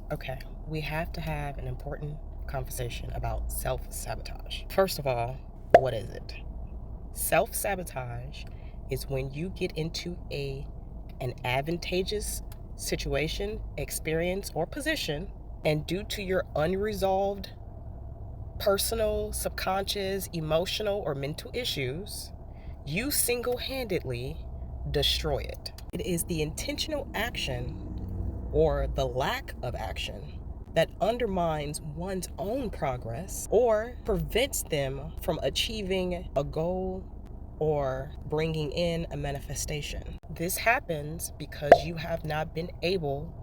Okay, we have to have an important conversation about self-sabotage. First of all, what is it? Self-sabotage is when you get into an advantageous situation, experience, or position, and due to your unresolved personal, subconscious, emotional, or mental issues, you single-handedly destroy it. It is the intentional action or the lack of action that undermines one's own progress or prevents them from achieving a goal or bringing in a manifestation. This happens because you have not been able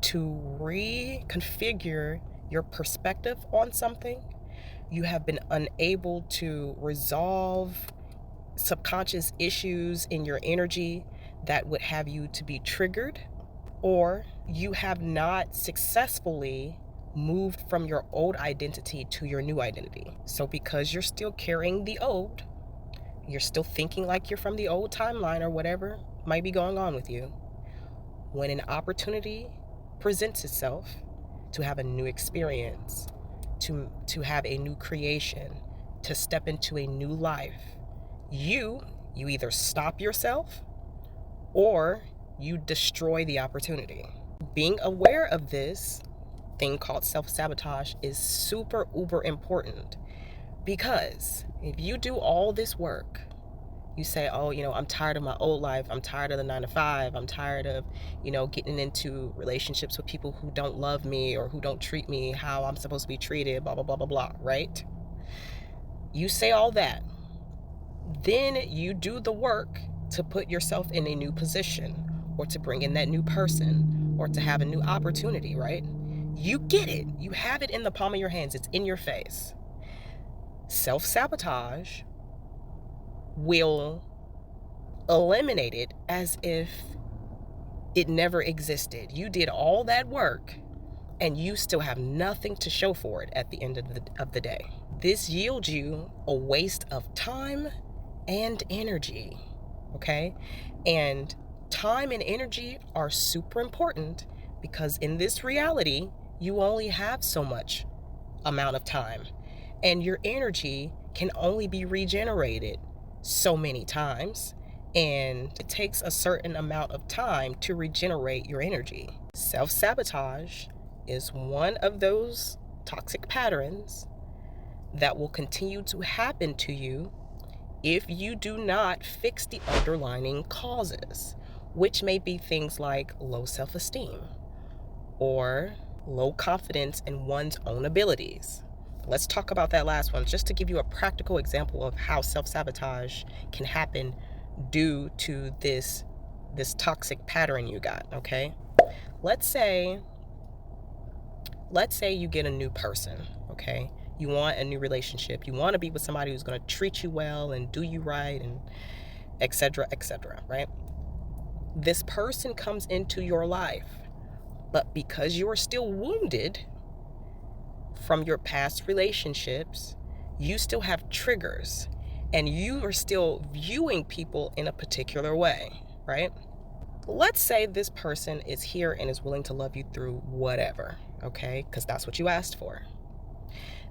to reconfigure your perspective on something. You have been unable to resolve subconscious issues in your energy that would have you to be triggered, or you have not successfully moved from your old identity to your new identity. So because you're still carrying the old, you're still thinking like you're from the old timeline or whatever might be going on with you, when an opportunity presents itself to have a new experience, to have a new creation, to step into a new life, you either stop yourself or you destroy the opportunity. Being aware of this thing called self-sabotage is super uber important, because if you do all this work, you say, oh, I'm tired of my old life, I'm tired of the 9 to 5, I'm tired of getting into relationships with people who don't love me or who don't treat me how I'm supposed to be treated, blah blah blah blah blah, right? You say all that, then you do the work to put yourself in a new position, or to bring in that new person, or to have a new opportunity, right? You get it. You have it in the palm of your hands. It's in your face. Self-sabotage will eliminate it as if it never existed. You did all that work and you still have nothing to show for it at the end of the day. This yields you a waste of time and energy, okay? And time and energy are super important, because in this reality, you only have so much amount of time, and your energy can only be regenerated so many times, and it takes a certain amount of time to regenerate your energy. Self-sabotage is one of those toxic patterns that will continue to happen to you if you do not fix the underlying causes, which may be things like low self-esteem or low confidence in one's own abilities. Let's talk about that last one, just to give you a practical example of how self-sabotage can happen due to this toxic pattern you got, okay? Let's say you get a new person, okay? You want a new relationship. You want to be with somebody who's going to treat you well and do you right, and etc., right? This person comes into your life, but because you are still wounded from your past relationships, you still have triggers, and you are still viewing people in a particular way, right? Let's say this person is here and is willing to love you through whatever, okay? Because that's what you asked for.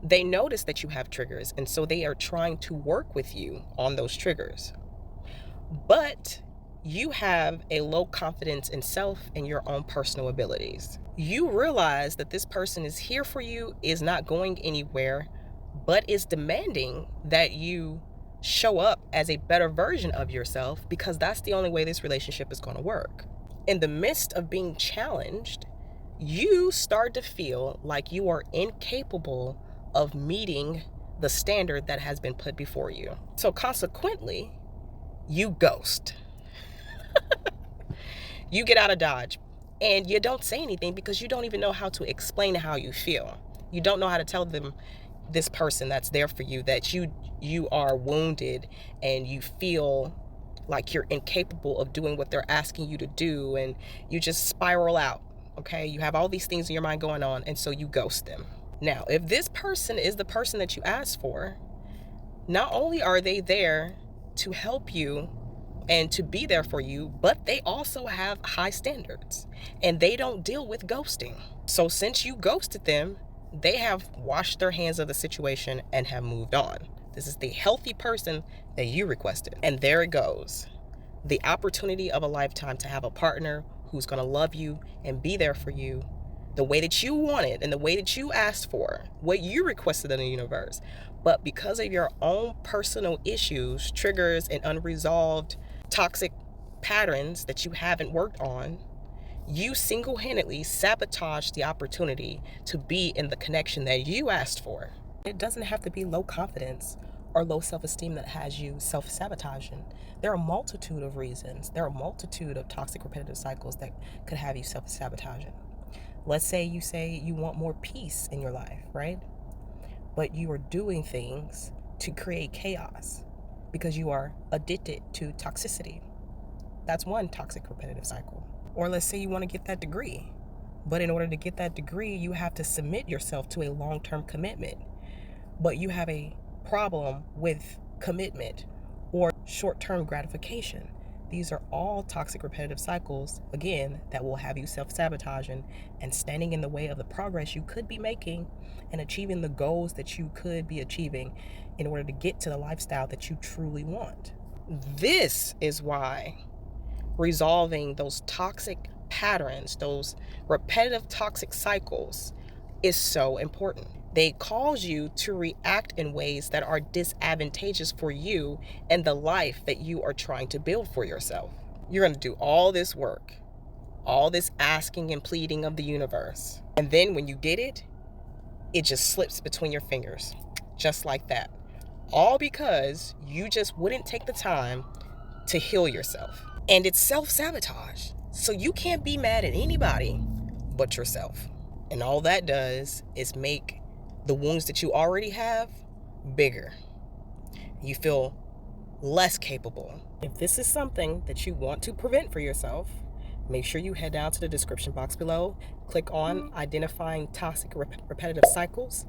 They notice that you have triggers, and so they are trying to work with you on those triggers. But you have a low confidence in self and your own personal abilities. You realize that this person is here for you, is not going anywhere, but is demanding that you show up as a better version of yourself, because that's the only way this relationship is going to work. In the midst of being challenged, you start to feel like you are incapable of meeting the standard that has been put before you. So consequently, you ghost. You get out of Dodge, and you don't say anything because you don't even know how to explain how you feel. You don't know how to tell them, this person that's there for you, that you are wounded and you feel like you're incapable of doing what they're asking you to do, and you just spiral out, okay? You have all these things in your mind going on, and so you ghost them. Now, if this person is the person that you asked for, not only are they there to help you and to be there for you, but they also have high standards and they don't deal with ghosting. So since you ghosted them, they have washed their hands of the situation and have moved on. This is the healthy person that you requested. And there it goes. The opportunity of a lifetime to have a partner who's going to love you and be there for you the way that you wanted and the way that you asked for, what you requested in the universe. But because of your own personal issues, triggers, and unresolved toxic patterns that you haven't worked on, you single-handedly sabotage the opportunity to be in the connection that you asked for. It doesn't have to be low confidence or low self-esteem that has you self-sabotaging. There are a multitude of reasons. There are a multitude of toxic repetitive cycles that could have you self-sabotaging. Let's say you want more peace in your life, right? But you are doing things to create chaos because you are addicted to toxicity. That's one toxic repetitive cycle. Or let's say you want to get that degree, but in order to get that degree, you have to submit yourself to a long-term commitment, but you have a problem with commitment or short-term gratification. These are all toxic repetitive cycles, again, that will have you self-sabotaging and standing in the way of the progress you could be making and achieving the goals that you could be achieving in order to get to the lifestyle that you truly want. This is why resolving those toxic patterns, those repetitive toxic cycles, is so important. They cause you to react in ways that are disadvantageous for you and the life that you are trying to build for yourself. You're going to do all this work, all this asking and pleading of the universe. And then when you get it, it just slips between your fingers, just like that. All because you just wouldn't take the time to heal yourself. And it's self-sabotage. So you can't be mad at anybody but yourself. And all that does is make the wounds that you already have bigger. You feel less capable. If this is something that you want to prevent for yourself, make sure you head down to the description box below, click on Identifying Toxic Repetitive Cycles.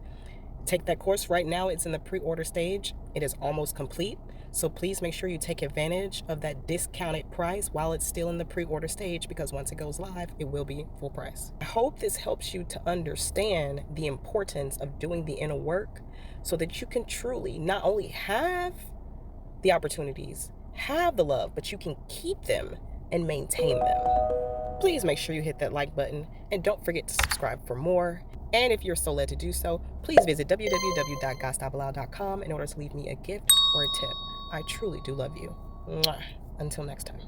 Take that course. Right now it's in the pre-order stage. It is almost complete. So please make sure you take advantage of that discounted price while it's still in the pre-order stage, because once it goes live, it will be full price. I hope this helps you to understand the importance of doing the inner work so that you can truly not only have the opportunities, have the love, but you can keep them and maintain them. Please make sure you hit that like button and don't forget to subscribe for more. And if you're so led to do so, please visit www.godstopallowed.com in order to leave me a gift or a tip. I truly do love you. Mwah. Until next time.